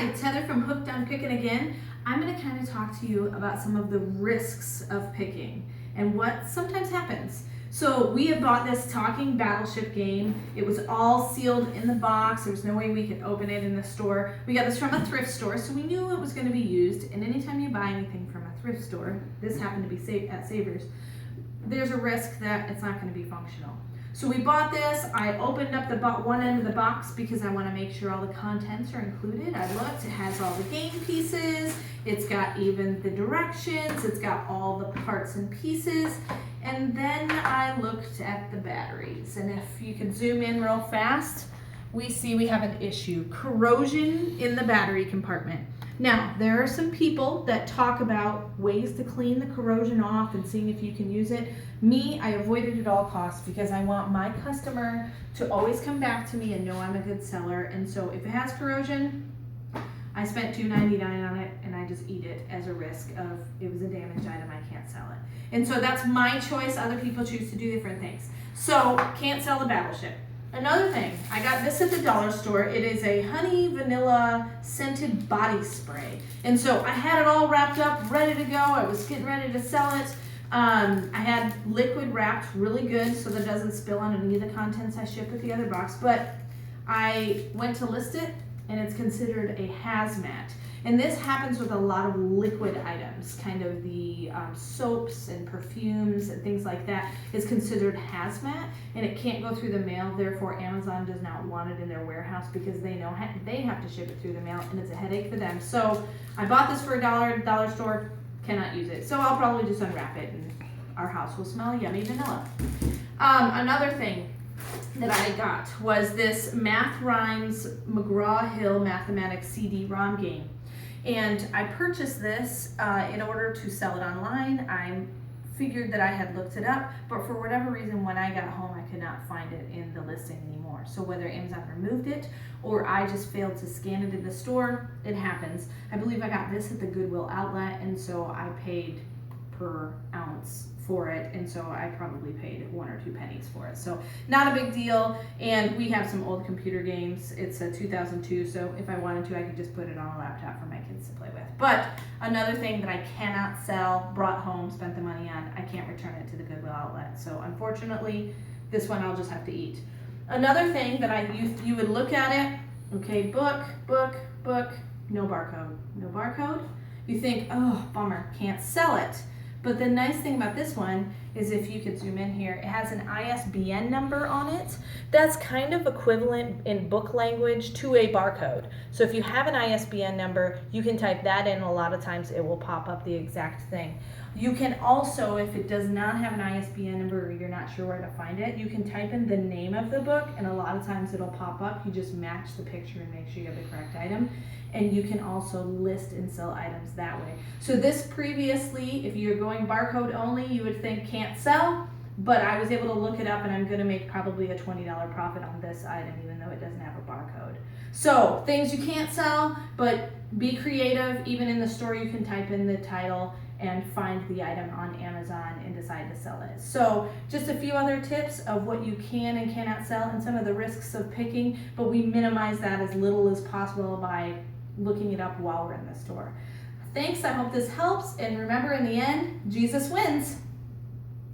Hi, it's Heather from Hooked on Pickin again. I'm going to kind of talk to you about some of the risks of picking and what sometimes happens. So we have bought this talking battleship game. It was all sealed in the box. There was no way we could open it in the store. We got this from a thrift store, so we knew it was going to be used. And anytime you buy anything from a thrift store, this happened to be at Savers, there's a risk that it's not going to be functional. So we bought this. I opened up the one end of the box because I want to make sure all the contents are included. I looked, it has all the game pieces, it's got even the directions, it's got all the parts and pieces, and then I looked at the batteries. And if you can zoom in real fast, we see we have an issue, corrosion in the battery compartment. Now, there are some people that talk about ways to clean the corrosion off and seeing if you can use it. Me, I avoid it at all costs because I want my customer to always come back to me and know I'm a good seller. And so if it has corrosion, I spent $2.99 on it and I just eat it as a risk of it was a damaged item, I can't sell it. And so that's my choice. Other people choose to do different things. So can't sell the battleship. Another thing, I got this at the dollar store. It is a honey vanilla scented body spray. And so I had it all wrapped up, ready to go. I was getting ready to sell it. I had liquid wrapped really good so that it doesn't spill on any of the contents I shipped with the other box. But I went to list it and it's considered a hazmat. And this happens with a lot of liquid items, kind of the soaps and perfumes and things like that is considered hazmat, and it can't go through the mail. Therefore, Amazon does not want it in their warehouse because they know they have to ship it through the mail, and it's a headache for them. So I bought this for $1 dollar store, cannot use it. So I'll probably just unwrap it, and our house will smell yummy vanilla. Another thing that I got was this Math Rhymes McGraw-Hill Mathematics CD-ROM game. And I purchased this in order to sell it online. I figured that I had looked it up, but for whatever reason, when I got home, I could not find it in the listing anymore. So whether Amazon removed it or I just failed to scan it in the store, it happens. I believe I got this at the Goodwill outlet, and so I paid per ounce for it, and so I probably paid 1 or 2 pennies for it. So not a big deal, and we have some old computer games. It's a 2002, so if I wanted to, I could just put it on a laptop for my kids to play with. But another thing that I cannot sell, brought home, spent the money on, I can't return it to the Goodwill outlet. So unfortunately, this one I'll just have to eat. Another thing that you would look at it, okay, book, no barcode. No barcode? You think, oh, bummer, can't sell it. But the nice thing about this one is if you could zoom in here, it has an ISBN number on it. That's kind of equivalent in book language to a barcode. So if you have an ISBN number, you can type that in. A lot of times it will pop up the exact thing. You can also, if it does not have an ISBN number or you're not sure where to find it, you can type in the name of the book, and a lot of times it'll pop up. You just match the picture and make sure you have the correct item. And you can also list and sell items that way. So this previously, if you're going barcode only, you would think can't sell, but I was able to look it up and I'm gonna make probably a $20 profit on this item even though it doesn't have a barcode. So things you can't sell, but be creative. Even in the store you can type in the title and find the item on Amazon and decide to sell it. So just a few other tips of what you can and cannot sell and some of the risks of picking, but we minimize that as little as possible by looking it up while we're in the store. Thanks, I hope this helps, and remember, in the end, Jesus wins.